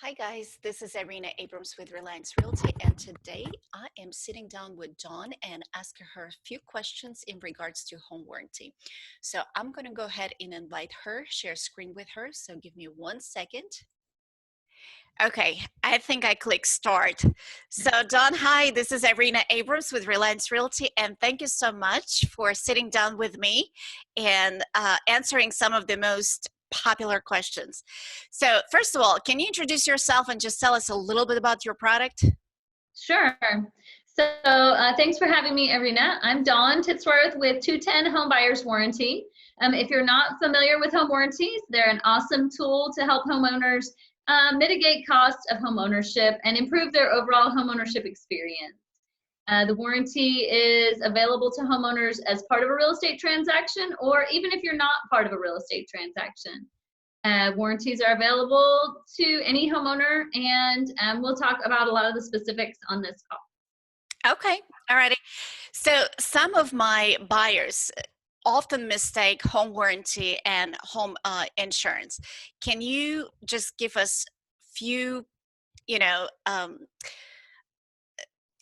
Hi guys, this is Irina Abrams with Reliance Realty, and today I am sitting down with Dawn and asking her a few questions in regards to home warranty. So I'm going to go ahead and invite her, share screen with her. So give me 1 second. Okay, I think I clicked start. So Dawn, hi, this is Irina Abrams with Reliance Realty, and thank you so much for sitting down with me and answering some of the most popular questions. So first of all, can you introduce yourself and just tell us a little bit about your product? Sure. So thanks for having me, Irina. I'm Dawn Titsworth with 210 Home Buyers Warranty. If you're not familiar with home warranties, they're an awesome tool to help homeowners mitigate costs of home ownership and improve their overall home ownership experience. The warranty is available to homeowners as part of a real estate transaction, or even if you're not part of a real estate transaction. Warranties are available to any homeowner, and we'll talk about a lot of the specifics on this call. Okay, alrighty. So some of my buyers often mistake home warranty and home insurance. Can you just give us few, you know,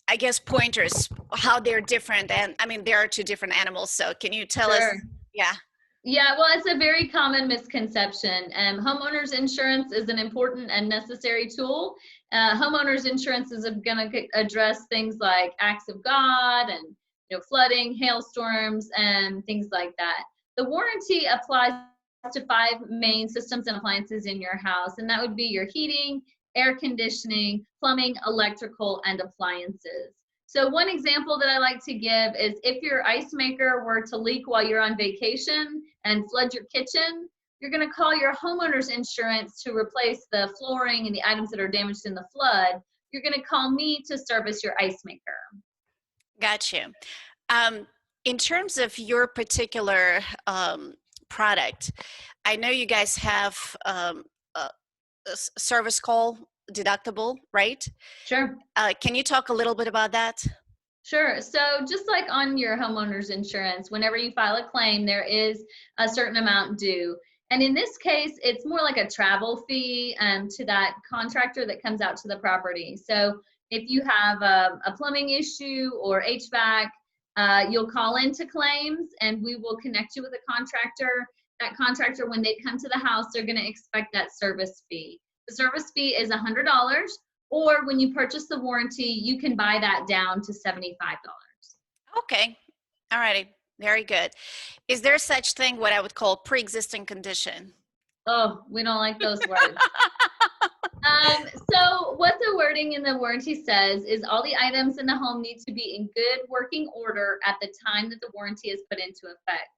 I guess pointers how they're different? And I mean, there are two different animals. So can you tell us? Sure. Yeah. Yeah, well, it's a very common misconception. Homeowners insurance is an important and necessary tool. Homeowners insurance is going to address things like acts of God and flooding, hailstorms, and things like that. The warranty applies to 5 main systems and appliances in your house, and that would be your heating, air conditioning, plumbing, electrical, and appliances. So one example that I like to give is if your ice maker were to leak while you're on vacation and flood your kitchen, you're going to call your homeowner's insurance to replace the flooring and the items that are damaged in the flood. You're going to call me to service your ice maker. Got you. In terms of your particular product, I know you guys have a service call deductible, right? Sure. Can you talk a little bit about that? Sure. So just like on your homeowner's insurance, whenever you file a claim, there is a certain amount due. And in this case, it's more like a travel fee to that contractor that comes out to the property. So if you have a plumbing issue or HVAC, you'll call into claims and we will connect you with a contractor. That contractor, when they come to the house, they're going to expect that service fee. The service fee is $100. Or when you purchase the warranty, you can buy that down to $75. Okay. All righty. Very good. Is there such thing what I would call pre-existing condition? Oh, we don't like those words. So what the wording in the warranty says is all the items in the home need to be in good working order at the time that the warranty is put into effect.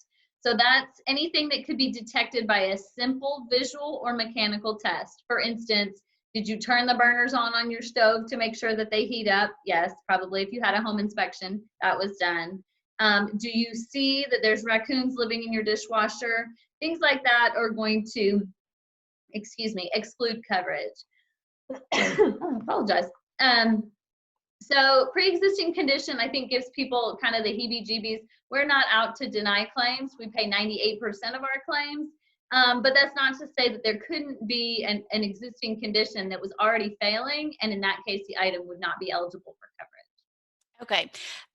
So that's anything that could be detected by a simple visual or mechanical test. For instance, did you turn the burners on your stove to make sure that they heat up? Yes, probably. If you had a home inspection, that was done. Do you see that there's raccoons living in your dishwasher? Things like that are going to, exclude coverage. I apologize. So pre-existing condition, I think, gives people kind of the heebie-jeebies. We're not out to deny claims. We pay 98% of our claims. But that's not to say that there couldn't be an existing condition that was already failing, and in that case, the item would not be eligible for coverage. Okay.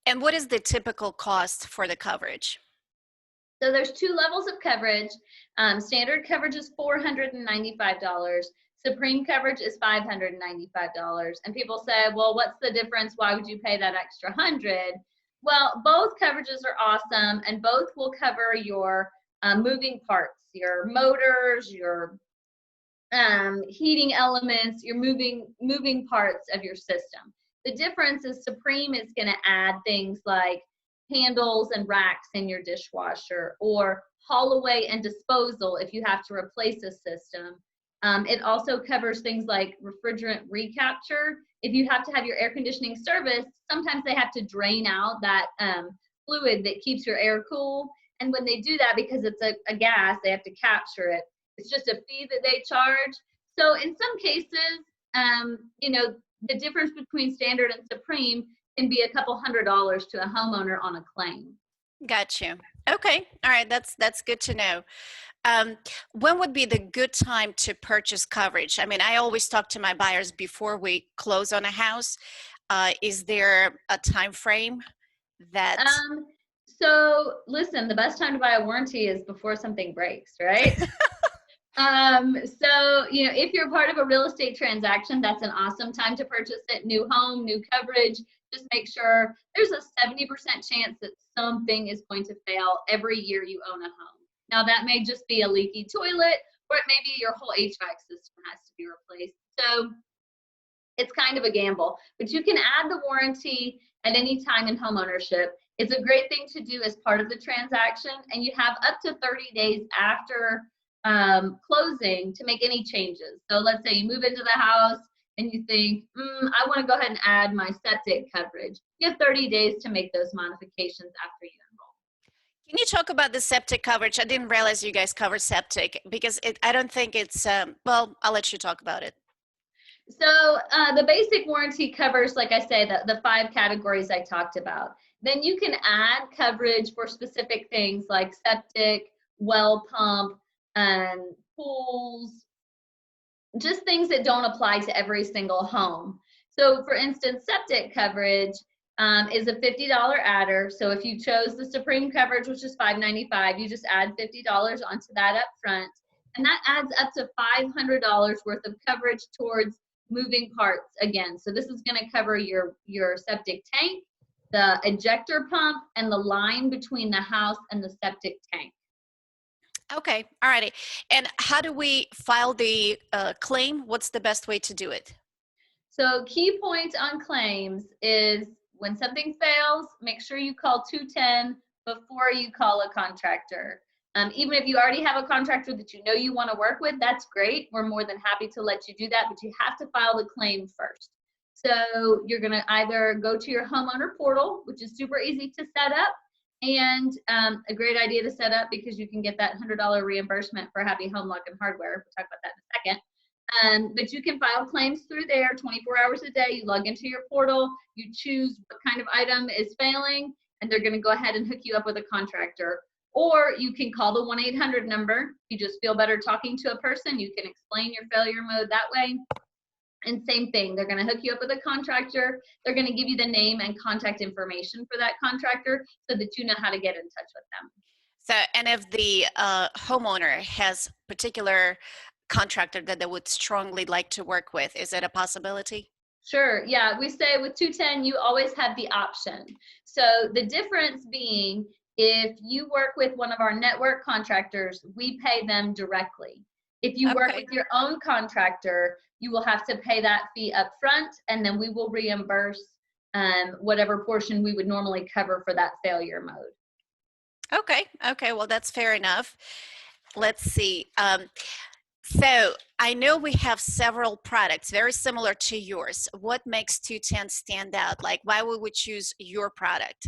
And what is the typical cost for the coverage? So there's 2 levels of coverage. Standard coverage is $495. Supreme coverage is $595. And people say, well, what's the difference? Why would you pay that extra 100? Well, both coverages are awesome, and both will cover your moving parts, your motors, your heating elements, your moving parts of your system. The difference is Supreme is going to add things like handles and racks in your dishwasher, or haul away and disposal if you have to replace a system. It also covers things like refrigerant recapture. If you have to have your air conditioning serviced, sometimes they have to drain out that fluid that keeps your air cool. And when they do that, because it's a gas, they have to capture it. It's just a fee that they charge. So in some cases, the difference between standard and Supreme can be a couple $100 to a homeowner on a claim. Got you. Okay. All right. That's good to know. Um, when would be the good time to purchase coverage? I mean, I always talk to my buyers before we close on a house. Is there a time frame that? Um, so listen, the best time to buy a warranty is before something breaks, right? So, if you're part of a real estate transaction, that's an awesome time to purchase it. New home, new coverage. Just make sure there's a 70% chance that something is going to fail every year you own a home. Now, that may just be a leaky toilet, or it may be your whole HVAC system has to be replaced. So it's kind of a gamble, but you can add the warranty at any time in homeownership. It's a great thing to do as part of the transaction, and you have up to 30 days after closing to make any changes. So let's say you move into the house and you think, I want to go ahead and add my septic coverage. You have 30 days to make those modifications after you enroll. Can you talk about the septic coverage? I didn't realize you guys cover septic because I don't think it's, well, I'll let you talk about it. So the basic warranty covers, like I say, the 5 categories I talked about. Then you can add coverage for specific things like septic, well pump, and pools, just things that don't apply to every single home. So for instance, septic coverage is a $50 adder. So if you chose the Supreme coverage, which is $595, you just add $50 onto that up front. And that adds up to $500 worth of coverage towards moving parts again. So this is going to cover your septic tank, the ejector pump, and the line between the house and the septic tank. Okay, all righty. And how do we file the claim? What's the best way to do it? So key point on claims is when something fails, make sure you call 210 before you call a contractor. Even if you already have a contractor that you know you want to work with, that's great. We're more than happy to let you do that, but you have to file the claim first. So you're going to either go to your homeowner portal, which is super easy to set up, and a great idea to set up because you can get that $100 reimbursement for Happy Home Lock and Hardware. We'll talk about that in a second. But you can file claims through there 24 hours a day. You log into your portal, you choose what kind of item is failing, and they're going to go ahead and hook you up with a contractor. Or you can call the 1-800 number. You just feel better talking to a person. You can explain your failure mode that way. And same thing, they're going to hook you up with a contractor. They're going to give you the name and contact information for that contractor so that you know how to get in touch with them. So, and if the homeowner has particular contractor that they would strongly like to work with, is it a possibility? Sure. Yeah. We say with 210, you always have the option. So the difference being, if you work with one of our network contractors, we pay them directly. If you work with your own contractor, you will have to pay that fee up front, and then we will reimburse whatever portion we would normally cover for that failure mode. Okay. Well, that's fair enough. Let's see. So I know we have several products very similar to yours. What makes 210 stand out? Like, why would we choose your product?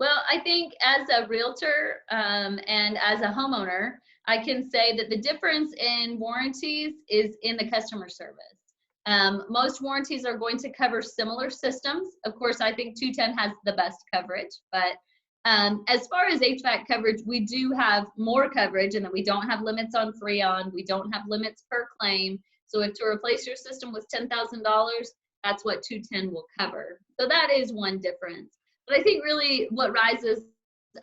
Well, I think as a realtor and as a homeowner, I can say that the difference in warranties is in the customer service. Most warranties are going to cover similar systems. Of course, I think 210 has the best coverage, but as far as HVAC coverage, we do have more coverage, and then we don't have limits on Freon. We don't have limits per claim. So if to replace your system was $10,000, that's what 210 will cover. So that is one difference. But I think really what rises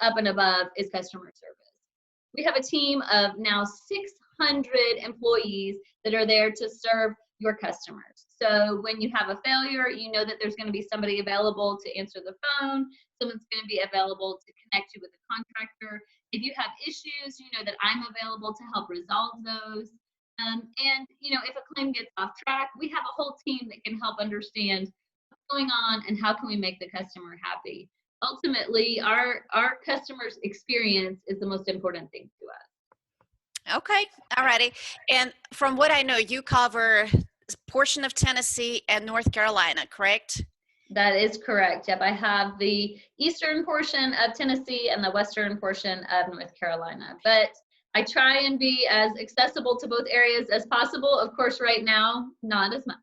up and above is customer service. We have a team of now 600 employees that are there to serve your customers. So when you have a failure, you know that there's going to be somebody available to answer the phone. Someone's going to be available to connect you with a contractor. If you have issues, you know that I'm available to help resolve those. And, if a claim gets off track, we have a whole team that can help understand what's going on and how can we make the customer happy. Ultimately, our customers' experience is the most important thing to us. Okay, all righty. And from what I know, you cover a portion of Tennessee and North Carolina, correct? That is correct. Yep, I have the eastern portion of Tennessee and the western portion of North Carolina. But I try and be as accessible to both areas as possible. Of course, right now, not as much.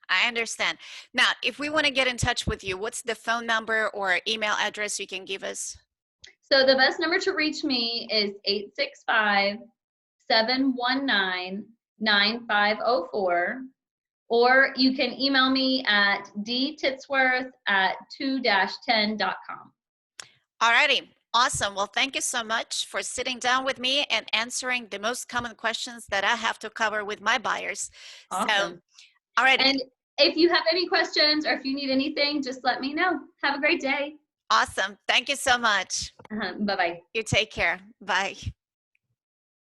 I understand. Now, if we want to get in touch with you, what's the phone number or email address you can give us? So the best number to reach me is 865-719-9504. Or you can email me at dtitsworth@2-10.com. Alrighty. Awesome. Well, thank you so much for sitting down with me and answering the most common questions that I have to cover with my buyers. So, Awesome. alrighty. And if you have any questions or if you need anything, just let me know. Have a great day. Awesome. Thank you so much. Bye-bye. You take care. Bye.